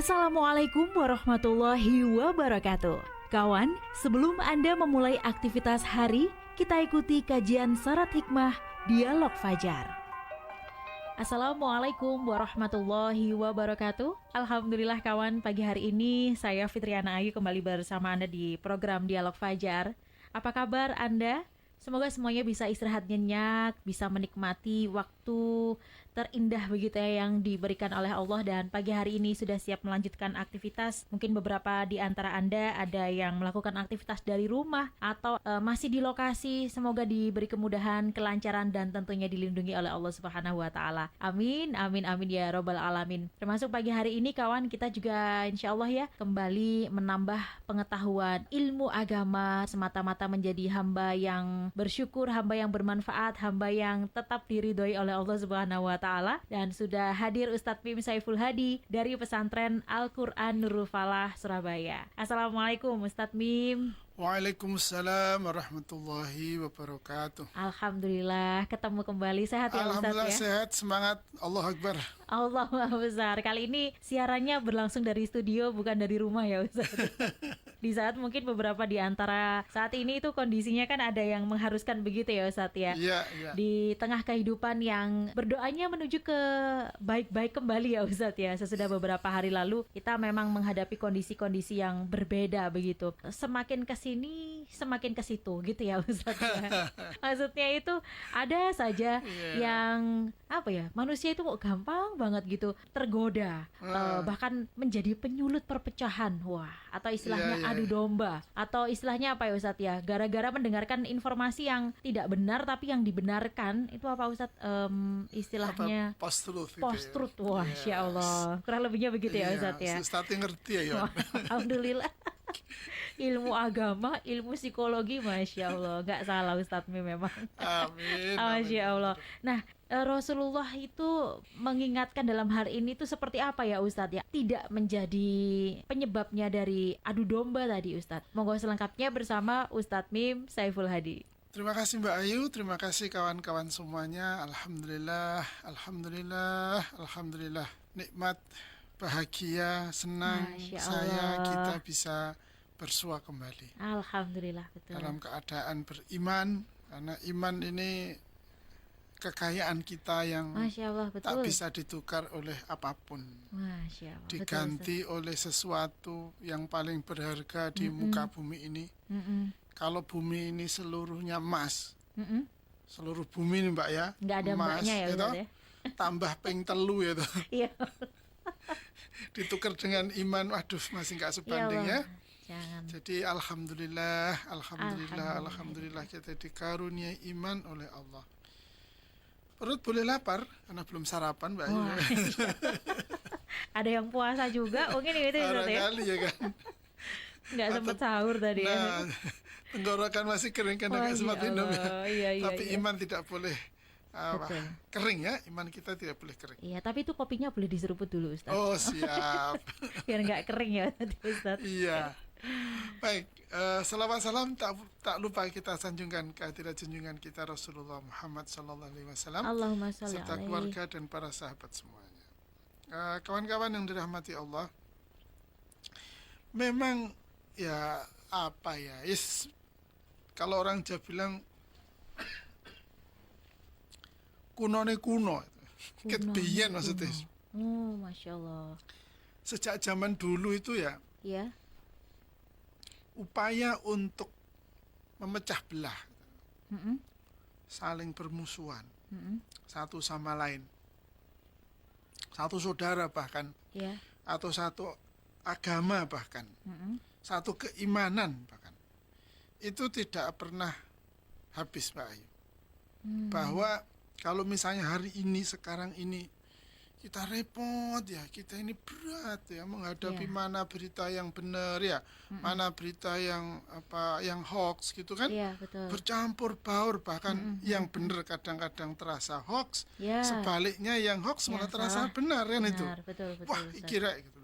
Assalamualaikum warahmatullahi wabarakatuh. Kawan, sebelum Anda memulai aktivitas hari, kita ikuti kajian syarat hikmah Dialog Fajar. Assalamualaikum warahmatullahi wabarakatuh. Alhamdulillah kawan, pagi hari ini saya Fitriana Ayu kembali bersama Anda di program Dialog Fajar. Apa kabar Anda? Semoga semuanya bisa istirahat nyenyak, bisa menikmati waktu terindah begitu ya yang diberikan oleh Allah, dan pagi hari ini sudah siap melanjutkan aktivitas. Mungkin beberapa di antara Anda ada yang melakukan aktivitas dari rumah atau masih di lokasi. Semoga diberi kemudahan, kelancaran, dan tentunya dilindungi oleh Allah Subhanahu wa taala. Amin, amin, amin ya robbal alamin. Termasuk pagi hari ini kawan, kita juga insya Allah ya kembali menambah pengetahuan ilmu agama semata-mata menjadi hamba yang bersyukur, hamba yang bermanfaat, hamba yang tetap diridhoi oleh Allah Subhanahu wa taala. Dan sudah hadir Ustadz Mim Saiful Hadi dari pesantren Al-Quran Nurul Falah Surabaya. Assalamualaikum Ustadz Mim. Waalaikumsalam warahmatullahi wabarakatuh. Alhamdulillah ketemu kembali, sehat ya Ustadz ya? Alhamdulillah sehat, semangat, Allah Akbar. Allah Maha Besar. Kali ini siarannya berlangsung dari studio, bukan dari rumah ya Ustadz. Di saat mungkin beberapa di antara saat ini itu kondisinya kan ada yang mengharuskan begitu ya Ustadz ya. Iya, iya. Di tengah kehidupan yang berdoanya menuju ke baik-baik kembali ya Ustadz ya. Sesudah beberapa hari lalu kita memang menghadapi kondisi-kondisi yang berbeda begitu. Semakin kesini semakin ke situ gitu ya Ustadz ya. Maksudnya itu ada saja yang apa ya, manusia itu kok gampang banget gitu tergoda, bahkan menjadi penyulut perpecahan, wah, atau istilahnya adu domba, atau istilahnya apa ya Ustadz ya, gara-gara mendengarkan informasi yang tidak benar tapi yang dibenarkan itu apa Ustadz, istilahnya post-truth, wah, Masya Allah, kurang lebihnya begitu ya Ustadz ya. Ustadz ngerti ya. Alhamdulillah. Ilmu agama, ilmu psikologi, Masya Allah, nggak salah Ustadz Mi memang. Amin. Masya Allah. Nah, Rasulullah itu mengingatkan dalam hal ini tuh seperti apa ya Ustadz ya? Tidak menjadi penyebabnya dari adu domba tadi Ustadz. Monggo selengkapnya bersama Ustadz Mim Saiful Hadi. Terima kasih Mbak Ayu, terima kasih kawan-kawan semuanya. Alhamdulillah, alhamdulillah, alhamdulillah. Nikmat, bahagia, senang saya kita bisa bersua kembali. Alhamdulillah, betul. Dalam keadaan beriman, karena iman ini kekayaan kita yang Masya Allah, betul. tak bisa ditukar oleh apapun. Masya Allah, diganti betul, oleh sesuatu yang paling berharga di muka bumi ini. Kalau bumi ini seluruhnya emas, seluruh bumi ini Mbak ya, nggak ada emas, mbaknya ya, gitu, ya? tambah ping telu ya tuh. Iya. Ditukar dengan iman, waduh masih nggak sebanding ya. Jangan. Jadi alhamdulillah, alhamdulillah kita dikaruniai iman oleh Allah. Perut boleh lapar karena belum sarapan Mbak. Ada yang puasa juga, mungkin itu ya. Kali ya kan. Nggak sempat sahur tadi ya. Nah, tenggorokan masih kering karena nggak sempat minum ya. Iya, tapi iman tidak boleh kering ya, iman kita tidak boleh kering. Iya, tapi itu kopinya boleh diseruput dulu Ustaz. Oh siap. Biar nggak kering ya tadi Ustaz. Iya. Baik, salawat salam tak lupa kita sanjungkan kehadirat junjungan kita Rasulullah Muhammad sallallahu alaihi wasallam, Allahumma sholli serta alaihi. keluarga dan para sahabat semuanya. Kawan-kawan yang dirahmati Allah, memang ya apa ya, kalau orang Jawa bilang kuno, ket biyen maksudnya. Oh, Masya Allah. Sejak zaman dulu itu ya, upaya untuk memecah belah, saling bermusuhan, satu sama lain, satu saudara bahkan, atau satu agama bahkan, satu keimanan bahkan, itu tidak pernah habis Mbak Ayu. Bahwa kalau misalnya hari ini, sekarang ini kita repot ya, kita ini berat ya menghadapi mana berita yang benar ya, mana berita yang yang hoax gitu kan, betul. Bercampur baur, bahkan yang benar kadang-kadang terasa hoax, sebaliknya yang hoax malah terasa benar kan itu. Betul, wah kira gitu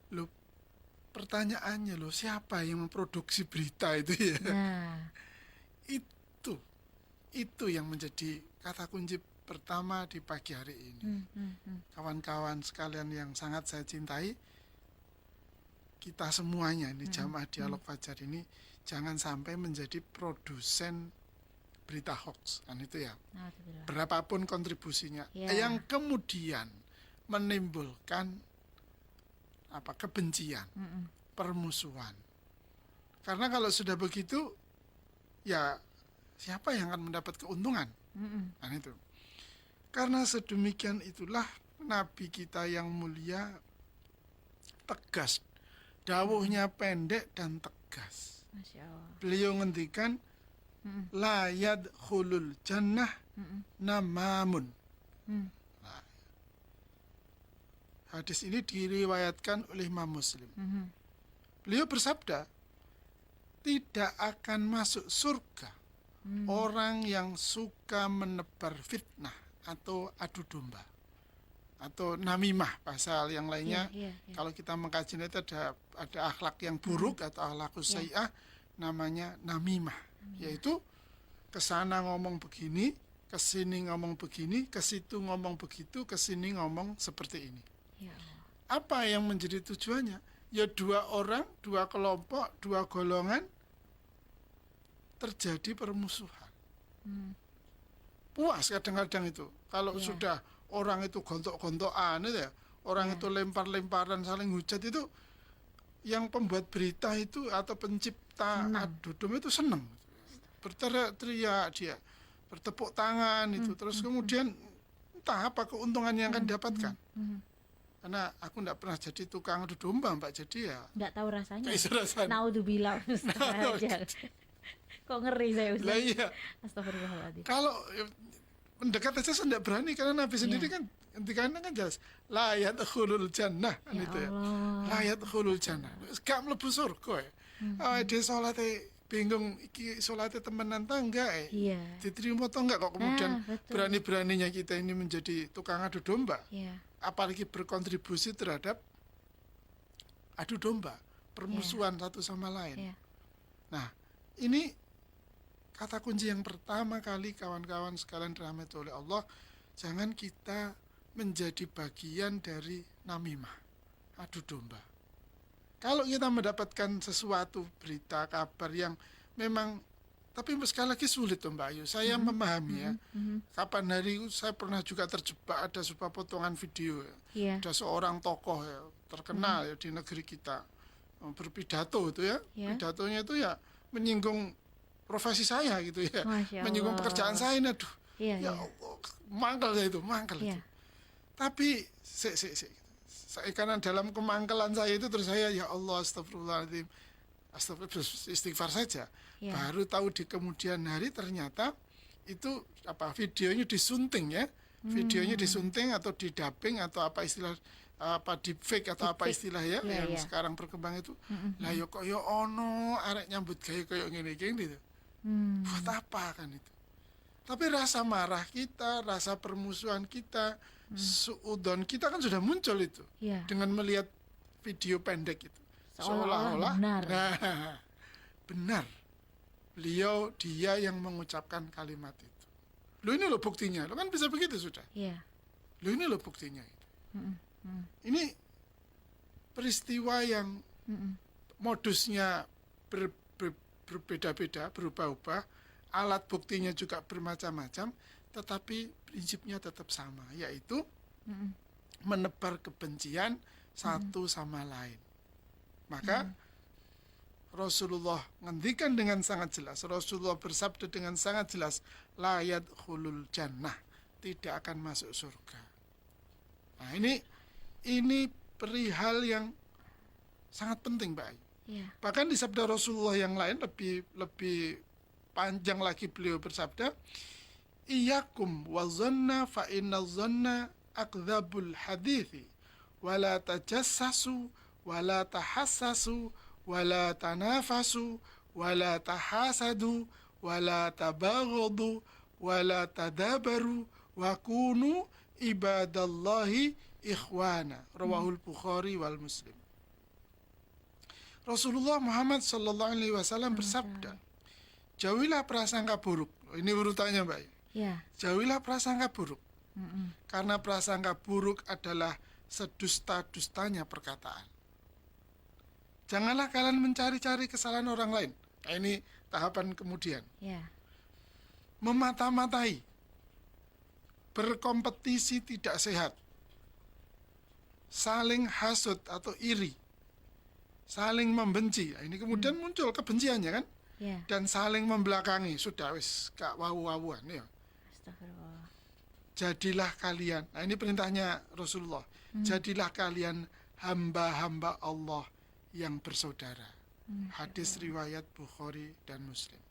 loh. Pertanyaannya loh, siapa yang memproduksi berita itu ya? Itu yang menjadi kata kunci pertama di pagi hari ini. Kawan-kawan sekalian yang sangat saya cintai, kita semuanya ini jamaah Dialog Fajar ini jangan sampai menjadi produsen berita hoax, kan itu ya. Berapapun kontribusinya, yang kemudian menimbulkan kebencian, permusuhan. Karena kalau sudah begitu, ya siapa yang akan mendapat keuntungan? Kan itu. Karena sedemikian itulah Nabi kita yang mulia tegas, dawuhnya pendek dan tegas. Masya Allah. Beliau ngendikan la yadkhulul jannah namamun. Nah, hadis ini diriwayatkan oleh Imam Muslim. Beliau bersabda, tidak akan masuk surga orang yang suka menebar fitnah atau adu domba atau namimah, bahasa yang lainnya. Kalau kita mengkaji itu ada akhlak yang buruk atau akhlakus sayyi'ah, namanya namimah, yaitu kesana ngomong begini, kesini ngomong begini, kesitu ngomong begitu, kesini ngomong seperti ini. Apa yang menjadi tujuannya? Ya dua orang, dua kelompok, dua golongan terjadi permusuhan. Puas kadang-kadang itu kalau sudah orang itu gontok-gontokan itu ya, orang itu lempar-lemparan saling hujat, itu yang pembuat berita itu atau pencipta adu domba itu senang, berteriak-teriak dia, bertepuk tangan itu, terus kemudian entah apa keuntungan yang akan didapatkan. Karena aku tidak pernah jadi tukang adu domba, Mbak, jadi ya nggak tahu rasanya. Naudzubillah. Kok ngeri saya, Ustaz. Lah iya. Astagfirullahaladzim. Kalau mendekat aja saya tidak berani, karena Nabi sendiri kan hentikannya kan jelas la yadkhulul jannah, kan itu ya. La yadkhulul jannah. Gak mlebu surga ya. Dia salate bingung iki salate temenan ta enggak ya. Diterima atau enggak, kok kemudian berani-beraninya kita ini menjadi tukang adu domba. Apalagi berkontribusi terhadap adu domba, permusuhan satu sama lain. Nah, ini kata kunci yang pertama kali, kawan-kawan sekalian dirahmati oleh Allah, jangan kita menjadi bagian dari namimah, adu domba. Kalau kita mendapatkan sesuatu, berita, kabar yang memang, tapi sekali lagi sulit tuh Mbak Ayu, saya memahami ya. Kapan hari saya pernah juga terjebak, ada sebuah potongan video ya. Ada seorang tokoh ya, terkenal ya di negeri kita, berpidato itu ya. Pidatonya itu ya menyinggung profesi saya gitu ya, menyinggung pekerjaan saya ini, aduh, ya Allah, mangkel saya itu, itu. Tapi saya karena dalam kemangkelan saya itu, terus saya ya Allah, astagfirullahaladzim, istighfar saja. Baru tahu di kemudian hari ternyata itu videonya disunting ya, videonya disunting atau didubbing atau apa istilah, deepfake atau apa istilah ya, yang sekarang berkembang itu. Lah yo kok yo ono arek nyambut gawe koyo ngene iki gitu. Buat apa kan itu? Tapi rasa marah kita, rasa permusuhan kita, suudon kita kan sudah muncul itu dengan melihat video pendek itu. Seolah-olah benar. Dia yang mengucapkan kalimat itu. Loh ini loh buktinya. Lo kan bisa begitu sudah. Loh ini loh buktinya itu. Ini peristiwa yang modusnya berbeda-beda, berubah-ubah, alat buktinya juga bermacam-macam, tetapi prinsipnya tetap sama, yaitu menebar kebencian satu sama lain. Maka Rasulullah ngendikan dengan sangat jelas, Rasulullah bersabda dengan sangat jelas, la yadkhulul jannah, tidak akan masuk surga. Nah, ini perihal yang sangat penting, Mbak Ayu. Bahkan di sabda Rasulullah yang lain lebih panjang lagi, beliau bersabda, iyyakum wa dhanna fa inna dhanna akdzabul hadithi wa la tajassasu wa la tahassasu wa la tanafasu wa la tahasadu wa la tabaghadu wa la tadabaru wa kunu ibadallahi ikhwana. Rawahul Bukhari wal Muslim. Rasulullah Muhammad sallallahu alaihi wasallam bersabda, jauhilah prasangka buruk. Ini urutannya, Mbak. Jauhilah prasangka buruk. Karena prasangka buruk adalah sedusta-dustanya perkataan. Janganlah kalian mencari-cari kesalahan orang lain. Nah, ini tahapan kemudian. Memata-matai, berkompetisi tidak sehat, saling hasut atau iri, saling membenci. Nah, ini kemudian muncul kebenciannya kan? Dan saling membelakangi. Sudah wis gak wawu-wawuan ya. Astagfirullah. Jadilah kalian, nah ini perintahnya Rasulullah, jadilah kalian hamba-hamba Allah yang bersaudara. Hadis riwayat Bukhari dan Muslim.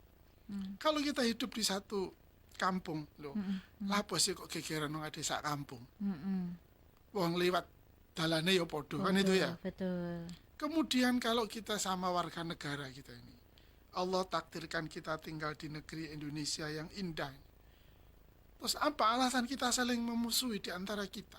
Kalau kita hidup di satu kampung, loh, lapo sih kok gegeran nang desa kampung. Wong liwat dalane ya podo, kan itu ya. Betul. Kemudian kalau kita sama warga negara kita ini, Allah takdirkan kita tinggal di negeri Indonesia yang indah. Terus apa alasan kita saling memusuhi di antara kita?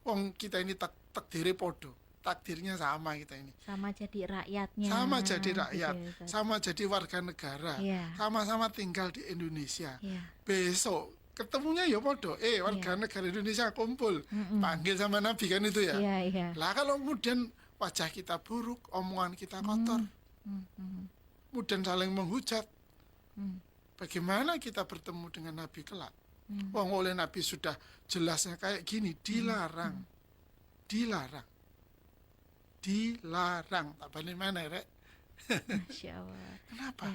Wong kita ini takdire podo, takdirnya sama kita ini. Sama jadi rakyatnya. Sama jadi rakyat, sama jadi warga negara, sama-sama tinggal di Indonesia. Besok ketemunya ya podo, warga negara Indonesia kumpul, panggil sama Nabi kan itu ya. Lah kalau kemudian wajah kita buruk, omongan kita kotor, kemudian saling menghujat, bagaimana kita bertemu dengan Nabi kelak? Wong oleh Nabi sudah jelasnya kayak gini, dilarang. Tak balik mana rek? Masya Allah. Kenapa?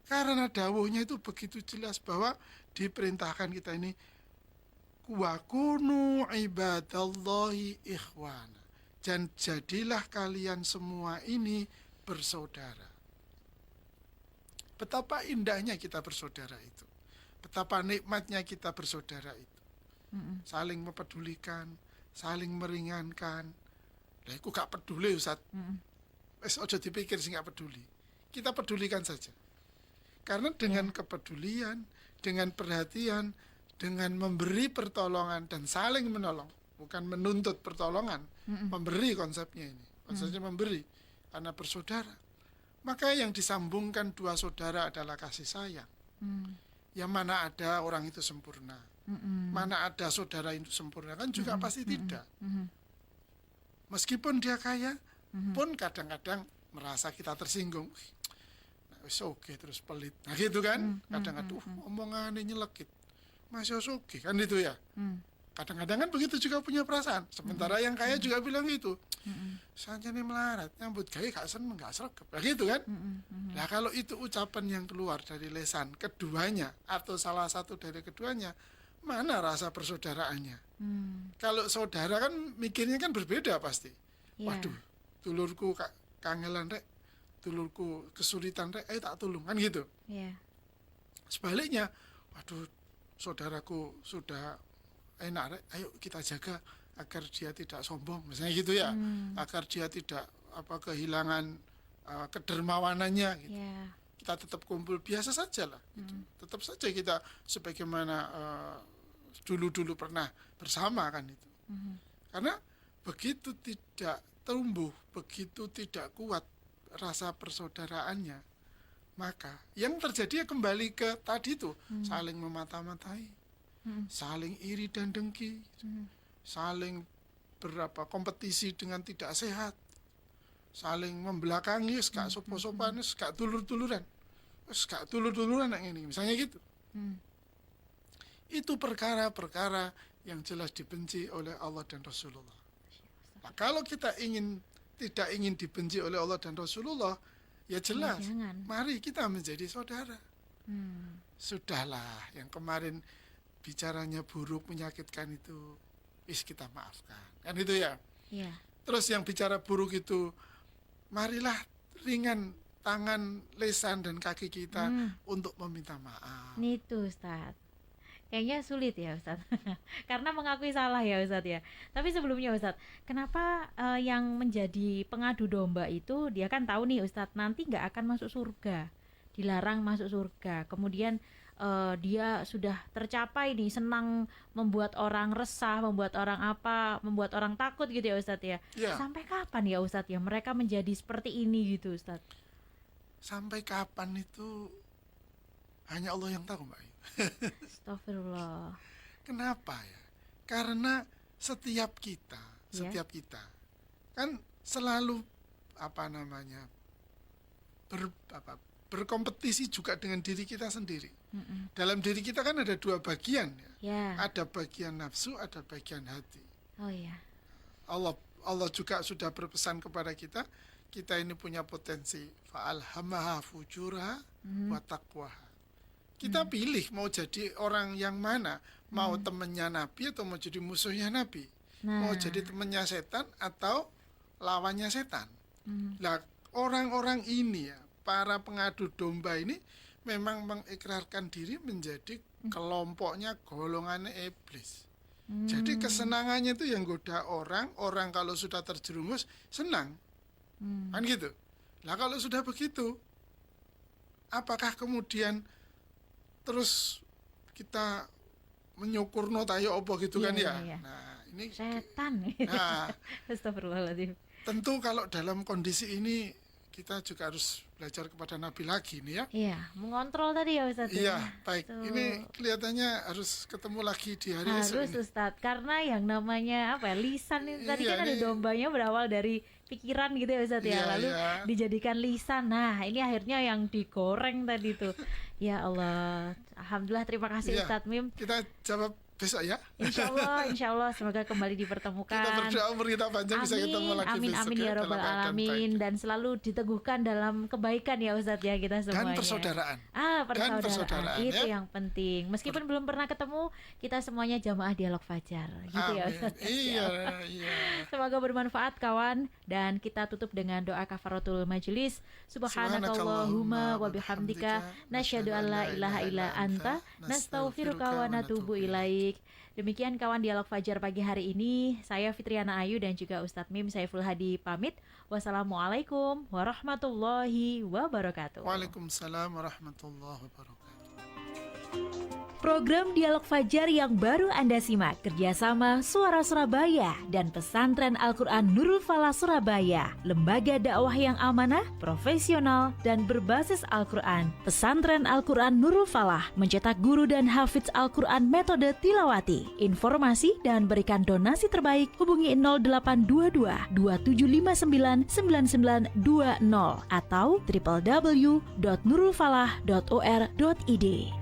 Karena dawuhnya itu begitu jelas bahwa diperintahkan kita ini wa kunu ibadallahi ikhwana. Dan jadilah kalian semua ini bersaudara. Betapa indahnya kita bersaudara itu. Betapa nikmatnya kita bersaudara itu. Saling mempedulikan, saling meringankan. Lah aku gak peduli Ustaz. Wes aja dipikir sing gak peduli. Kita pedulikan saja. Karena dengan kepedulian, dengan perhatian, dengan memberi pertolongan dan saling menolong, bukan menuntut pertolongan, memberi konsepnya ini. Konsepnya memberi karena bersaudara. Maka yang disambungkan dua saudara adalah kasih sayang. Yang mana ada orang itu sempurna, mana ada saudara itu sempurna, kan juga pasti tidak. Meskipun dia kaya, pun kadang-kadang merasa kita tersinggung. Nah, oke terus pelit. Nah gitu kan, kadang-kadang omongannya nyelekit. Masih oke kan itu ya. Kadang-kadang kan begitu juga punya perasaan. Sementara yang kaya juga bilang gitu. Sanjane melarat, nyambut gawe gak seneng, gak sregep. Nah gitu kan. Nah kalau itu ucapan yang keluar dari lisan keduanya atau salah satu dari keduanya, mana rasa persaudaraannya? Kalau saudara kan mikirnya kan berbeda pasti. Waduh, dulurku kangelan rek, dulurku kesulitan rek, tak tolong kan gitu. Sebaliknya, waduh saudaraku sudah enak rek, ayo kita jaga agar dia tidak sombong, misalnya gitu ya, agar dia tidak kehilangan kedermawanannya gitu. Kita tetap kumpul biasa saja lah, gitu. Tetap saja kita sebagaimana dulu pernah bersama kan itu. Karena begitu tidak tumbuh, begitu tidak kuat rasa persaudaraannya, maka yang terjadi kembali ke tadi itu, saling memata-matai, saling iri dan dengki, saling kompetisi dengan tidak sehat, saling membelakangi, gak sopo-sopan, gak dulur-duluran, gak dulur-duluran ini, misalnya gitu. Itu perkara-perkara yang jelas dibenci oleh Allah dan Rasulullah. Nah, kalau kita tidak ingin dibenci oleh Allah dan Rasulullah, ya jelas, mari kita menjadi saudara. Sudahlah, yang kemarin bicaranya buruk, menyakitkan itu, kita maafkan. Kan itu ya? Terus yang bicara buruk itu, marilah ringan tangan, lisan, dan kaki kita untuk meminta maaf. Itu Ustaz. Kayaknya sulit ya Ustaz. Karena mengakui salah ya Ustaz ya. Tapi sebelumnya Ustaz, kenapa yang menjadi pengadu domba itu, dia kan tahu nih Ustaz, nanti gak akan masuk surga, dilarang masuk surga. Kemudian dia sudah tercapai nih, senang membuat orang resah, membuat orang takut gitu ya Ustadz ya. Sampai kapan ya Ustadz ya mereka menjadi seperti ini gitu Ustadz? Sampai kapan itu hanya Allah yang tahu Mbak. Astagfirullah. Kenapa ya? Karena setiap kita kan selalu berkompetisi juga dengan diri kita sendiri. Dalam diri kita kan ada dua bagian ya. Ada bagian nafsu, ada bagian hati. Allah juga sudah berpesan kepada kita ini punya potensi fa'alhamaha fujuraha wa taqwaha. Kita pilih mau jadi orang yang mana, mau temannya Nabi atau mau jadi musuhnya Nabi, mau jadi temannya setan atau lawannya setan. Nah, orang-orang ini ya, para pengadu domba ini memang mengikrarkan diri menjadi kelompoknya, golongannya iblis. Jadi kesenangannya itu yang goda orang kalau sudah terjerumus senang. Kan gitu. Nah, kalau sudah begitu, apakah kemudian terus kita menyukurno tayo opo gitu kan ya? Nah, ini setan. Astagfirullahaladzim. Tentu kalau dalam kondisi ini kita juga harus belajar kepada Nabi lagi nih ya. Iya, mengontrol tadi ya Ustadz. Iya, baik. Ini kelihatannya harus ketemu lagi di hari esok. Harus Ustadz, karena yang namanya lisan itu tadi kan ada dombanya berawal dari pikiran gitu ya Ustadz ya. Lalu dijadikan lisan. Nah, ini akhirnya yang digoreng tadi tuh. Ya Allah, alhamdulillah, terima kasih Ustadz Mim. Kita jawab besok ya. Insya Allah semoga kembali dipertemukan. Kita berdoa umur kita panjang, bisa ketemu lagi amin, besok amin ya Rabbal Alamin. Dan selalu diteguhkan dalam kebaikan ya Ustadz ya kita semuanya. Dan persaudaraan. Persaudaraan itu yang penting. Meskipun belum pernah ketemu, kita semuanya jamaah dialog fajar gitu ya Ustadz. Iya. Semoga bermanfaat kawan. Dan kita tutup dengan doa kafaratul majelis. Subhanakallahumma wa bihamdika nasyhadu an la ilaha illa anta nastaghfiruka wa natubu ilaik. Demikian kawan dialog fajar pagi hari ini. Saya Fitriana Ayu dan juga Ustadz Mim Saiful Hadi pamit. Wassalamualaikum warahmatullahi wabarakatuh. Waalaikumsalam warahmatullahi wabarakatuh. Program Dialog Fajar yang baru Anda simak kerjasama Suara Surabaya dan Pesantren Al-Quran Nurul Falah Surabaya, lembaga dakwah yang amanah, profesional, dan berbasis Al-Quran. Pesantren Al-Quran Nurul Falah mencetak guru dan hafidz Al-Quran metode tilawati. Informasi dan berikan donasi terbaik hubungi 0822 2759 9920 atau www.nurulfalah.or.id.